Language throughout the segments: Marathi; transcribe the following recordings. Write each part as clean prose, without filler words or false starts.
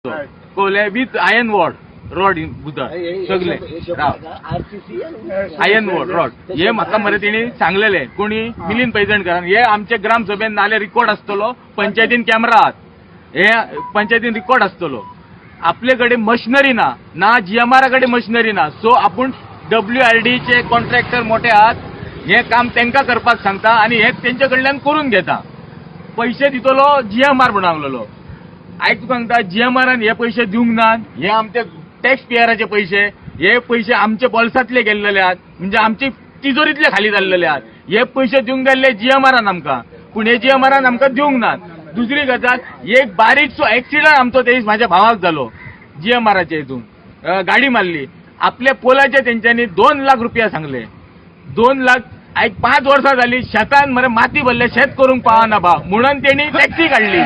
कोले विथ आयर्न रॉड इन बुधर सगळे आयर्न रॉड हे म्हाका मरे तेणी सांगलेले कोणी मिलिंद पैजणकर हे आमचे ग्रामसभेन नाले रिकॉर्ड आसतलो पंचायतीन कॅमेरा आहात हे पंचायतीन रिकॉर्ड आसतलो आपले कडेन मशिनरी ना जीएमआर कडेन मशिनरी ना सो आपूण WRD चे कॉन्ट्रॅक्टर मोठे आहात हे काम तेंका करपाक सांगता आणि हे तेंचे कडल्यान करून घेता पैसे दितलो जीएमआर म्हणून सांगलेलो आयक तुका सांगता जीएमआरान हे पैसे दिवंक नात हे आमचे टॅक्स पेयराचे हे पैसे आमचे बॉल्सातले गेल्लेले आहात म्हणजे आमचे तिजोरीतले खाली जाल्लेले आहात हे पैसे दिवंक गेल्ले जीएमआरान आमकां पूण हे जीएमआरान आमकां दिवंक नात दुसरी गजाल एक बारीकसो एक्सिडंट आमचो ते म्हाज्या भावाक जालो जीएमआराचे हितून गाडी मारली आपल्या पोलाचे तेंच्यांनी 2 लाख रुपया सांगले 2 लाख आयक 5 वर्सां जाली शेतान मरे माती भरले शेत करूंक पावना भाव म्हणून तेणी टॅक्सी काढली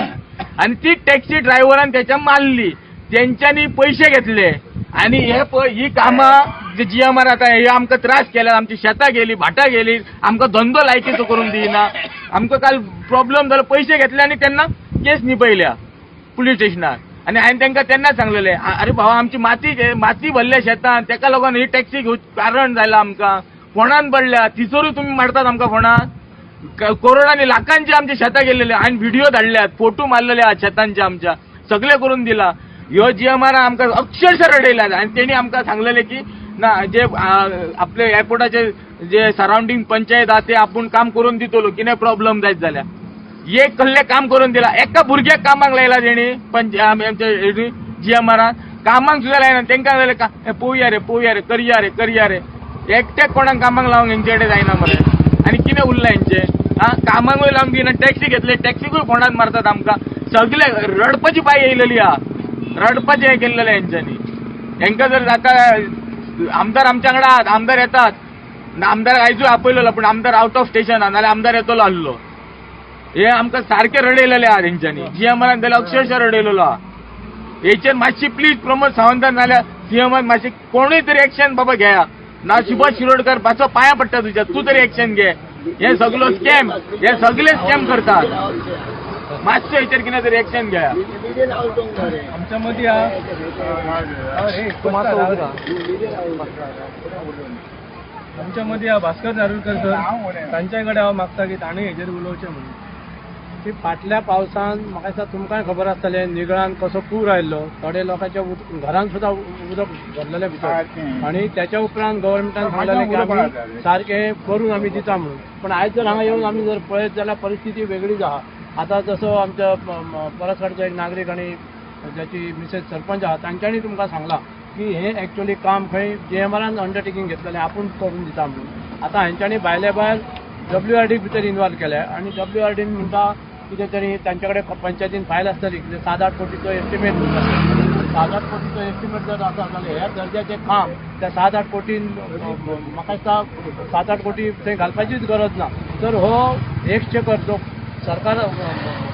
आणि ती टॅक्सी ड्रायव्हरान त्याच्या मारली त्यांच्यानी पैसे घेतले आणि ही कामां जीएमआर आता हे आमकां त्रास केला आमची शेतां गेली भाटां गेली आमकां धंदो लायकीचो करून दिना आमकां काल प्रॉब्लेम जालो पैसे घेतले आणि त्यांना केस निपयल्या पुलीस स्टेशनार आणि हांवें तांकां तेन्नाच सांगलेले अरे भावा आमची माती भरल्या शेतान तेका लागून ही टॅक्सी घेवची कारण जालां आमकां फोंडान पडल्या तिसोरूय तुमी मारतात आमकां फोंडान करोडांनी लाखांचे आमचे शेतां गेलेले हांवें व्हिडिओ धाडल्यात फोटो मारलेले आहात शेतांचे आमच्या सगळे करून दिला ह्यो जीएमआर आमकां अक्षरशः रडयल्यात आणि तेणी आमकां सांगलेले की ना जे आपले एअरपोर्टाचे जे सराउंडिंग पंचायत आहा ते आपूण काम करून दितलो कितें प्रॉब्लेम जायत जाल्यार एक कसले काम करून दिला एका भुरग्याक कामाक लायला तेणी आमचे जीएमआरान कामाक सुद्दां लायना तेंकां जालें का पळोवया रे करया रे एकट्याक कोणाक कामाक लावंक हेंचे कडेन जायना मरे आणि कितें उरलां हेंचे कामाकूय लावंक दिना टॅक्सी घेतले टॅक्सीकूय फोंडान मारतात आमकां सगळे रडपाची पाय येयलेली आहा रडपाचें हें केल्लेलें हेंच्यांनी हेंकां जर जाता आमदार आमच्या वांगडा आहात आमदार येतात आमदार आयजूय आपयलेलो पूण आमदार आउट ऑफ स्टेशन आहा नाल्यार आमदार येतलो आसलो हे आमकां सारखे रडयलेले आहात हेंच्यांनी जीएमआरान जाल्यार अक्षरशः रडयलेलो आहा हेचेर मातशी प्लीज प्रमोद सावंतान नाल्यार सीएमान मातशी कोणूय तरी एक्शन बाबा घेया ना सुभाष शिरोडकर पाचो पांयां पडटा तुज्या तूं तरी एक्शन घे हे सगळो स्कॅम हे सगळे स्कॅम करतात मातशें हेचेर कितें तरी एक्शन घेया आमच्या मध्ये भास्कर नारुलकर सर तांच्याकडे हांव मागता की ताणें हेचेर उलोवचें म्हणून की फाटल्या पावसान म्हाका दिसता तुमकांय खबर आसतलें निगळान कसो पूर आयिल्लो थोडे लोकांच्या घरांत सुद्दां उदक भरलेलें भितर आणि त्याच्या उपरांत गव्हर्मेंटान सांगलेलें की आमी सारकें करून आमी दिता म्हणून पण आयज जर हांगा येवन आमी जर पळयत जाल्यार परिस्थिती वेगळीच आहा आतां जसो आमच्या परसकडचो एक नागरीक आणि ज्याची मिसेस सरपंच आहा तांच्यांनी तुमकां सांगलां की हे एक्चुअली काम खंय जीएमआरान अंडरटेकिंग घेतलेलें आपूण करून दिता म्हणून आतां हांच्यांनी भायले भायर WRD भितर इन्वॉल्व केल्या आणि WRD म्हणटा कितें तरी तांचे कडेन पंचायतीन फायल आसतली कितें 7-8 कोटीचो एस्टिमेट 7-8 कोटीचो एस्टिमेट जर आसा जाल्यार ह्या दर्जाचें काम त्या 7-8 कोटीन म्हाका दिसता 7-8 कोटी थंय घालपाचीच गरज ना तर हो एक्सचेकर जो सरकार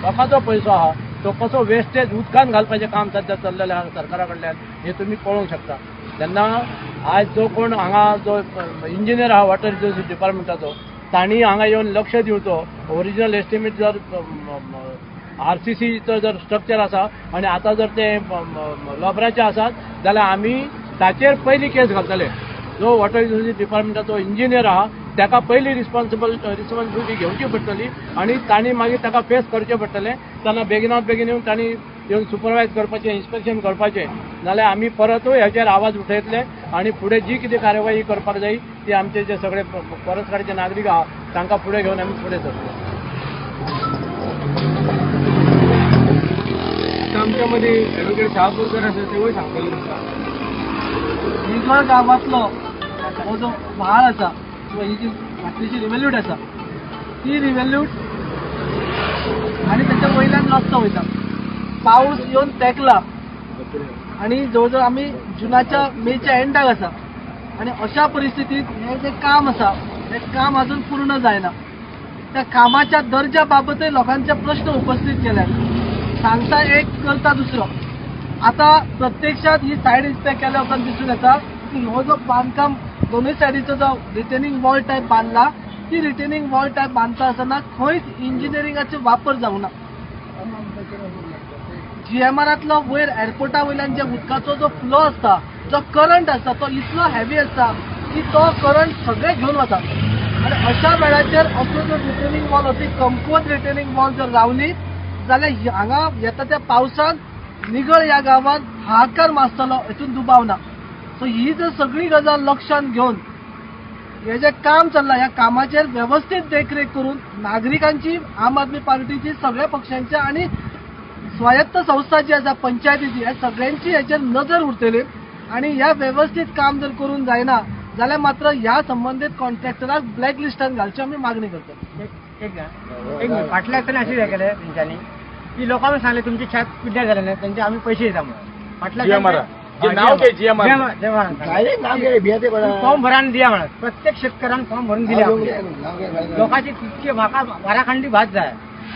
लोकांचो पयसो आहा तो कसो वेस्टेज उदकान घालपाचें काम सध्या चल्लेलें आहा सरकारा कडल्यान हें तुमी पळोवंक शकता तेन्ना आज जो कोण हांगा जो इंजिनियर आहा वॉटर रिसोर्सीस डिपार्टमेंटाचो तांणी हांगा येवन लक्ष दिवचो ओरिजिनल एस्टिमेट जर RCCचो जर स्ट्रक्चर आसा आणि आता जर ते लॉबराचे आसात जाल्यार आमी ताचेर पयली केस घालतले जो वॉटर रिसोर्सीस डिपार्टमेंटाचो इंजिनियर आहा ताका पयली रिस्पॉन्सिबिलिटी घेवची पडटली आणि तांणी मागीर ताका फेस करचें पडटलें तेन्ना बेगिनात बेगीन येवन तांणी येवन सुपरवायज करपाचें इन्स्पेक्शन करपाचें नाल्यार आमी परतूय हेचेर आवाज उठयतले आणि फुडें जी कितें कार्यवाही करपाक जाय ती आमचे जे सगळे परसकाडचे नागरीक आहा तांकां फुडें घेवन आमी फुडें सरतले आमच्या मध्ये ॲडव्होकेट शहापूरकर आसा तेवूय सांगतले निगळ गांवांतलो हो जो व्हाळ आसा किंवा ही जी फाटलीची रिव्हॅल्यूट आसा ती रिव्हॅल्यूट आणि त्याच्या वयल्यान रस्तो वयता पावस येवन तेंकला आणि जवळ जवळ आमी जुनाच्या मेच्या एंडाक आसा आणि अशा परिस्थितीत हे जे काम आसा हे काम अजून पूर्ण जायना त्या कामाच्या दर्जा बाबतय लोकांचे प्रश्न उपस्थित केल्यात सांगता एक करता दुसरो आता प्रत्यक्षात ही सायड इन्स्पेक्ट केल्या उपरांत दिसून येता की हो जो बांदकाम दोनूय सायडीचो जो रिटेनिंग वॉल टायप बांधला ती रिटेनिंग वॉल टायप बांधता आसतना खंयच इंजिनियरिंगाचो वापर जावना GMRतलो वयर एअरपोर्टा वयल्यान जे उदकाचो जो फ्लो आसता, जो करंट आसता तो इतलो हेवी आसता की तो करंट सगळे घेवन वता. आणि अशा वेळाचेर असो जर रिटेनिंग वॉल अशी कमकुवत रिटेनिंग वॉल जर रावली जाल्यार हांगा येता त्या पावसान निगळ ह्या गांवांत हाहाकार माजतलो, हेतून दुबाव ना. सो ही जर सगळी गजाल लक्षात घेवन हे जे काम चल्लां ह्या कामाचेर व्यवस्थीत देखरेख करून नागरिकांची, आम आदमी पार्टीची, सगळ्या पक्षांची आणि स्वायत्त संस्था जी आसा पंचायतीची ह्या सगळ्यांची हेचेर नजर उरतली. आणि ह्या व्यवस्थीत काम जर करून जायना जाल्यार मात्र ह्या संबंधित कॉन्ट्रॅक्टराक ब्लॅक लिस्टान घालची आमी मागणी करतात. एक फाटल्या असताना अशी हे केले त्यांच्यानी की लोकांना सांगले तुमची छात पिड्ड्यार झाले नाही त्यांचे आम्ही पैसे देता म्हणून फाटल्या नाव घे GMR. फॉर्म भरान दिया म्हणत प्रत्येक शेतकऱ्यान फॉर्म भरून दिले लोकांची तितके म्हाका बाराखंडी भात जाय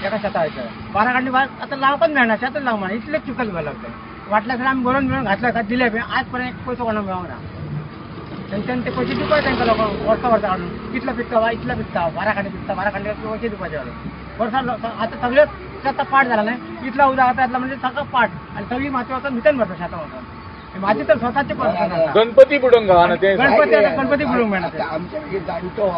एका शेताच्या बाराखंडी भात आता लावपाच मिळणार शेतात लाव म्हणा इतले चुकल व्हायला लागतं वाटल्या तर आम्ही भरून मिळून घातल्या का दिले आजपर्यंत एक पैसे कोणा मिळवणार त्यांच्यानी ते पैसे दिवपाय त्यांना लोक वर्षा वर्षा काढून इथला पिकता इथला पिकता बाराखंडी पैसे दिवपाचे वर्षा आता सगळे शेतात पाठ झाला नाही इथला उद्या आता म्हणजे सगळं पाठ आणि सगळी माती होतं मिटन भरतं शेतावर माझी तर स्वतःचे गणपती बुडून गावानं ते गणपती बुडून मिळणार आमच्या जाणतो